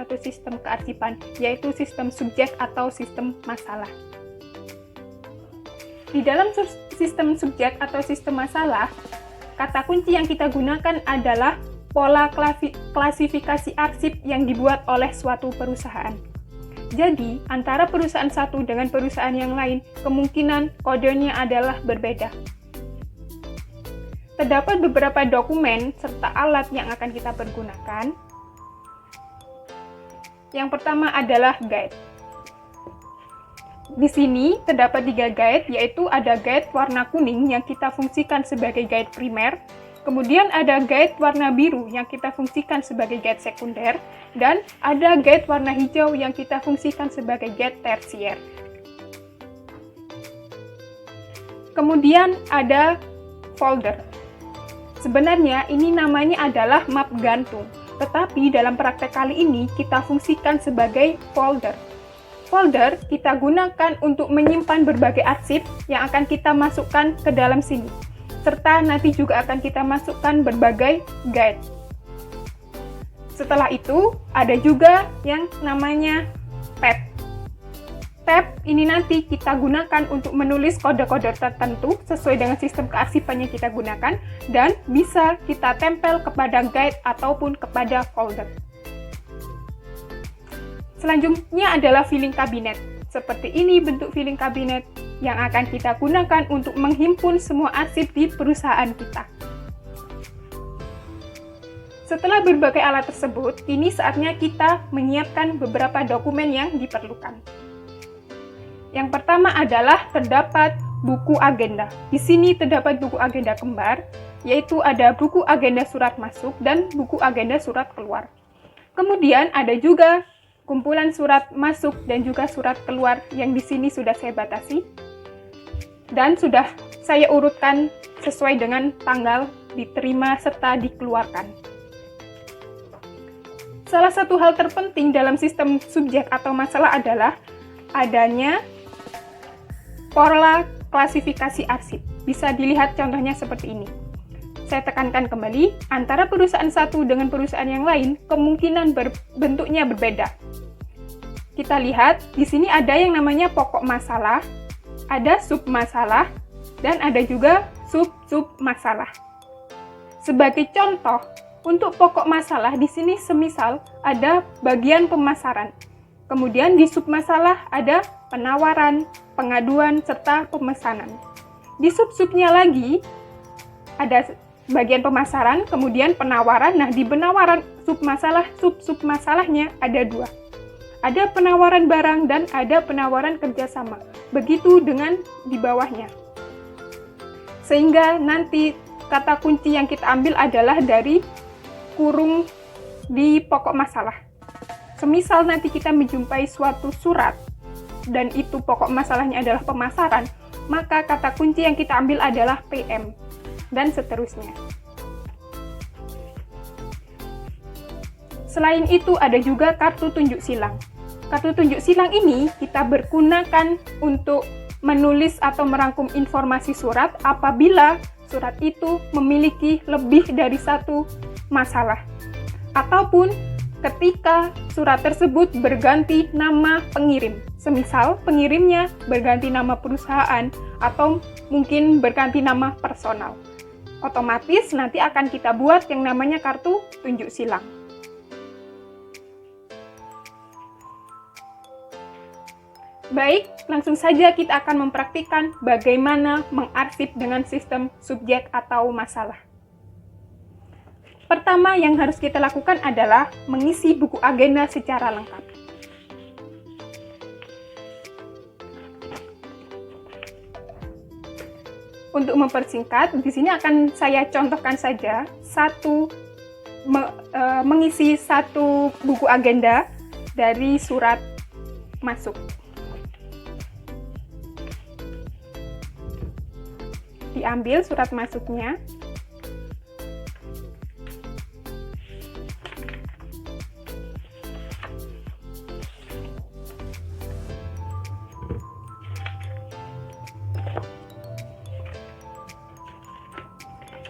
satu sistem kearsipan, yaitu sistem subjek atau sistem masalah. Di dalam sistem subjek atau sistem masalah, kata kunci yang kita gunakan adalah pola klasifikasi arsip yang dibuat oleh suatu perusahaan. Jadi, antara perusahaan satu dengan perusahaan yang lain, kemungkinan kodenya adalah berbeda. Terdapat beberapa dokumen serta alat yang akan kita pergunakan. Yang pertama adalah guide. Di sini terdapat 3 guide, yaitu ada guide warna kuning yang kita fungsikan sebagai guide primer, kemudian ada guide warna biru yang kita fungsikan sebagai guide sekunder, dan ada guide warna hijau yang kita fungsikan sebagai guide tersier. Kemudian ada folder. Sebenarnya ini namanya adalah map gantung, tetapi dalam praktek kali ini kita fungsikan sebagai folder. Folder kita gunakan untuk menyimpan berbagai arsip yang akan kita masukkan ke dalam sini, serta nanti juga akan kita masukkan berbagai guide. Setelah itu, ada juga yang namanya tab. Tab ini nanti kita gunakan untuk menulis kode-kode tertentu sesuai dengan sistem kearsipan yang kita gunakan, dan bisa kita tempel kepada guide ataupun kepada folder. Selanjutnya adalah filing kabinet. Seperti ini bentuk filing kabinet yang akan kita gunakan untuk menghimpun semua arsip di perusahaan kita. Setelah berbagai alat tersebut, kini saatnya kita menyiapkan beberapa dokumen yang diperlukan. Yang pertama adalah terdapat buku agenda. Di sini terdapat buku agenda kembar, yaitu ada buku agenda surat masuk dan buku agenda surat keluar. Kemudian ada juga kumpulan surat masuk dan juga surat keluar yang di sini sudah saya batasi dan sudah saya urutkan sesuai dengan tanggal diterima serta dikeluarkan. Salah satu hal terpenting dalam sistem subjek atau masalah adalah adanya pola klasifikasi arsip. Bisa dilihat contohnya seperti ini. Saya tekankan kembali, antara perusahaan satu dengan perusahaan yang lain, kemungkinan bentuknya berbeda. Kita lihat, di sini ada yang namanya pokok masalah, ada sub masalah, dan ada juga sub-sub masalah. Sebagai contoh, untuk pokok masalah di sini semisal ada bagian pemasaran. Kemudian di sub masalah ada penawaran, pengaduan, serta pemesanan. Di sub-subnya lagi ada bagian pemasaran, kemudian penawaran. Nah, di penawaran sub-masalah, sub-sub masalahnya ada 2. Ada penawaran barang dan ada penawaran kerjasama. Begitu dengan di bawahnya. Sehingga nanti kata kunci yang kita ambil adalah dari kurung di pokok masalah. Semisal nanti kita menjumpai suatu surat dan itu pokok masalahnya adalah pemasaran, maka kata kunci yang kita ambil adalah PM dan seterusnya. Selain itu ada juga kartu tunjuk silang. Kartu tunjuk silang ini kita bergunakan untuk menulis atau merangkum informasi surat apabila surat itu memiliki lebih dari satu masalah. Ataupun ketika surat tersebut berganti nama pengirim. Semisal pengirimnya berganti nama perusahaan atau mungkin berganti nama personal. Otomatis nanti akan kita buat yang namanya kartu tunjuk silang. Baik, langsung saja kita akan mempraktikkan bagaimana mengarsip dengan sistem subjek atau masalah. Pertama yang harus kita lakukan adalah mengisi buku agenda secara lengkap. Untuk mempersingkat, di sini akan saya contohkan saja mengisi satu buku agenda dari surat masuk. Diambil surat masuknya.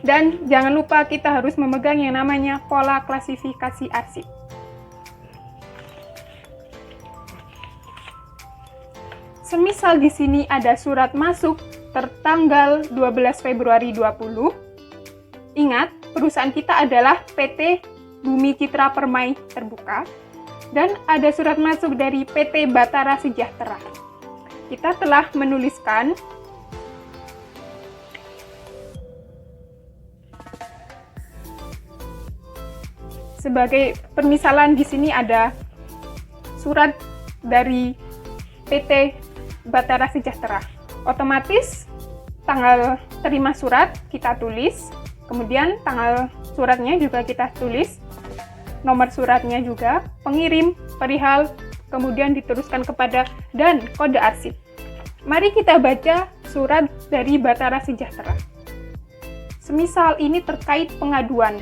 Dan jangan lupa kita harus memegang yang namanya pola klasifikasi arsip. Semisal di sini ada surat masuk tertanggal 12 Februari 20, ingat, perusahaan kita adalah PT Bumi Citra Permai Terbuka, dan ada surat masuk dari PT Batara Sejahtera. Kita telah menuliskan sebagai permisalan di sini ada surat dari PT Batara Sejahtera. Otomatis tanggal terima surat kita tulis, kemudian tanggal suratnya juga kita tulis, nomor suratnya juga, pengirim, perihal, kemudian diteruskan kepada, dan kode arsip. Mari kita baca surat dari Batara Sejahtera. Semisal ini terkait pengaduan.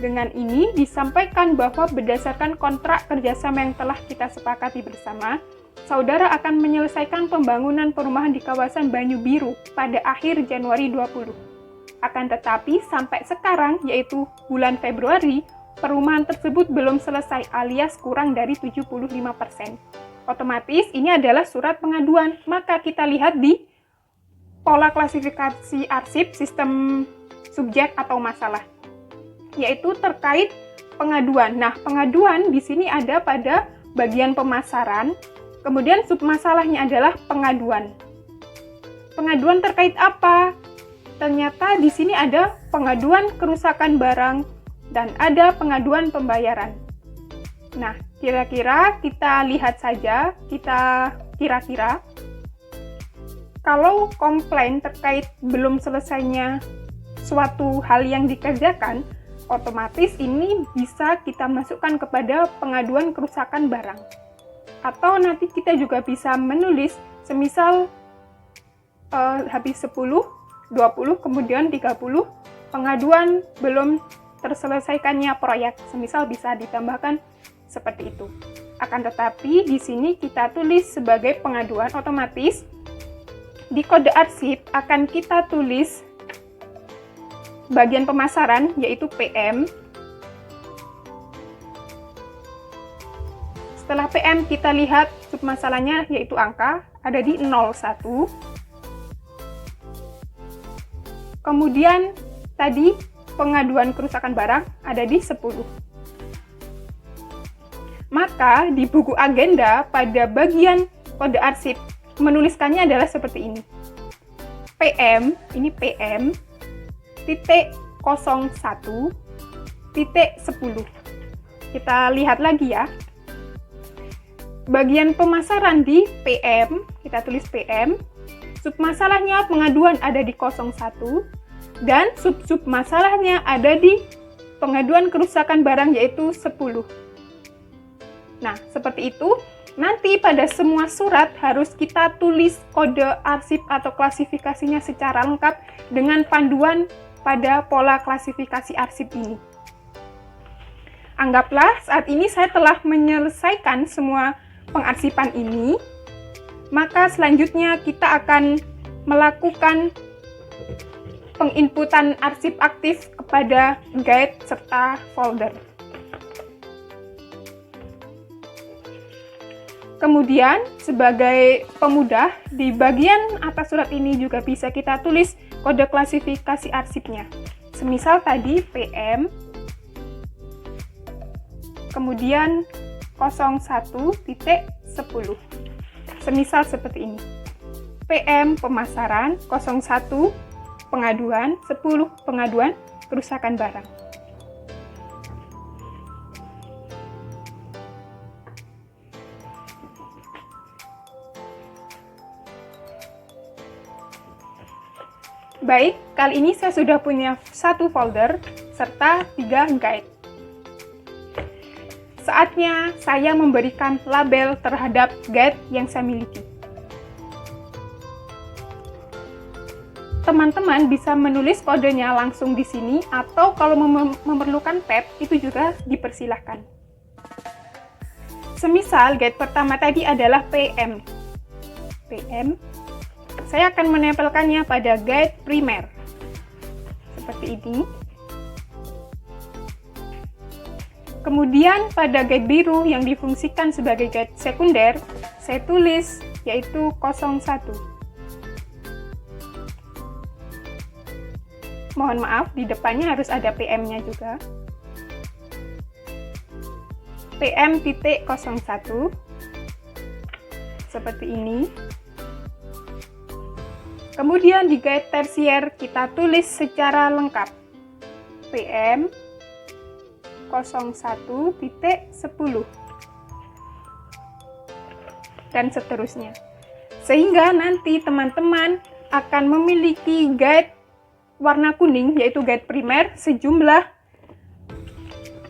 Dengan ini disampaikan bahwa berdasarkan kontrak kerjasama yang telah kita sepakati bersama, saudara akan menyelesaikan pembangunan perumahan di kawasan Banyu Biru pada akhir Januari 20. Akan tetapi sampai sekarang, yaitu bulan Februari, perumahan tersebut belum selesai alias kurang dari 75%. Otomatis ini adalah surat pengaduan, maka kita lihat di pola klasifikasi arsip sistem subjek atau masalah, yaitu terkait pengaduan. Nah, pengaduan di sini ada pada bagian pemasaran, kemudian submasalahnya adalah pengaduan. Pengaduan terkait apa? Ternyata di sini ada pengaduan kerusakan barang dan ada pengaduan pembayaran. Nah, kira-kira kita lihat saja, kita kira-kira kalau komplain terkait belum selesainya suatu hal yang dikerjakan, otomatis ini bisa kita masukkan kepada pengaduan kerusakan barang. Atau nanti kita juga bisa menulis semisal habis 10, 20, kemudian 30, pengaduan belum terselesaikannya proyek. Semisal bisa ditambahkan seperti itu. Akan tetapi di sini kita tulis sebagai pengaduan, otomatis di kode arsip akan kita tulis bagian pemasaran, yaitu PM. Setelah PM kita lihat submasalahnya, yaitu angka, ada di 01. Kemudian tadi pengaduan kerusakan barang ada di 10. Maka di buku agenda pada bagian kode arsip menuliskannya adalah seperti ini. PM, ini PM, titik 01, titik 10. Kita lihat lagi ya. Bagian pemasaran di PM, kita tulis PM, submasalahnya pengaduan ada di 01, dan sub-sub masalahnya ada di pengaduan kerusakan barang yaitu 10. Nah, seperti itu. Nanti pada semua surat harus kita tulis kode arsip atau klasifikasinya secara lengkap dengan panduan pada pola klasifikasi arsip ini. Anggaplah saat ini saya telah menyelesaikan semua pengarsipan ini, maka selanjutnya kita akan melakukan penginputan arsip aktif kepada guide serta folder. Kemudian, sebagai pemudah, di bagian atas surat ini juga bisa kita tulis kode klasifikasi arsipnya. Semisal tadi PM, kemudian 01.10. Semisal seperti ini. PM pemasaran, 01 pengaduan, 10 pengaduan kerusakan barang. Baik, kali ini saya sudah punya 1 folder serta 3 guide. Saatnya saya memberikan label terhadap guide yang saya miliki. Teman-teman bisa menulis kodenya langsung di sini, atau kalau memerlukan tab, itu juga dipersilahkan. Semisal guide pertama tadi adalah PM. PM. Saya akan menempelkannya pada guide primer. Seperti ini. Kemudian pada guide biru yang difungsikan sebagai guide sekunder, saya tulis yaitu 01. Mohon maaf, di depannya harus ada PM-nya juga. PM.01 seperti ini. Kemudian di guide tersier kita tulis secara lengkap PM 01.10 dan seterusnya. Sehingga nanti teman-teman akan memiliki guide warna kuning, yaitu guide primer, sejumlah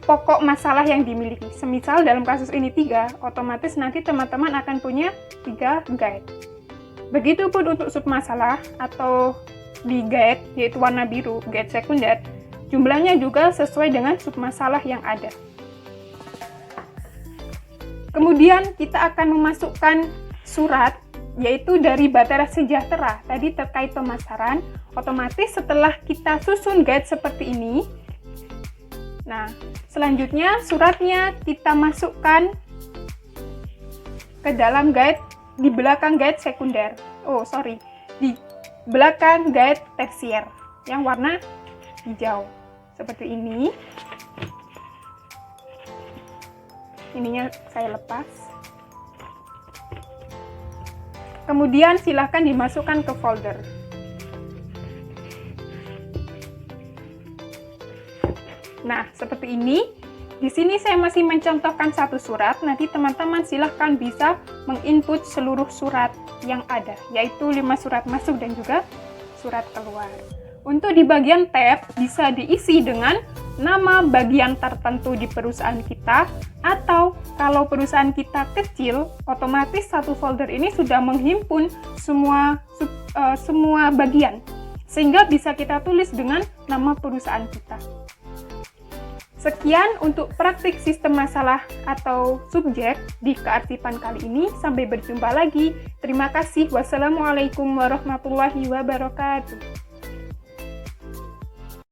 pokok masalah yang dimiliki. Semisal dalam kasus ini 3, otomatis nanti teman-teman akan punya 3 guide. Begitupun untuk submasalah atau di guide, yaitu warna biru, guide sekunder, jumlahnya juga sesuai dengan submasalah yang ada. Kemudian kita akan memasukkan surat, yaitu dari Bahtera Sejahtera. Tadi terkait pemasaran, otomatis setelah kita susun guide seperti ini, nah, selanjutnya suratnya kita masukkan ke dalam guide di belakang guide sekunder. Di belakang guide tersier yang warna hijau. Seperti ini. Ininya saya lepas. Kemudian silahkan dimasukkan ke folder. Nah, seperti ini. Di sini saya masih mencontohkan satu surat. Nanti teman-teman silahkan bisa menginput seluruh surat yang ada, yaitu 5 surat masuk dan juga surat keluar. Untuk di bagian tab bisa diisi dengan nama bagian tertentu di perusahaan kita, atau kalau perusahaan kita kecil, otomatis satu folder ini sudah menghimpun semua bagian, sehingga bisa kita tulis dengan nama perusahaan kita. Sekian untuk praktik sistem masalah atau subjek di kearsipan kali ini. Sampai berjumpa lagi. Terima kasih. Wassalamualaikum warahmatullahi wabarakatuh.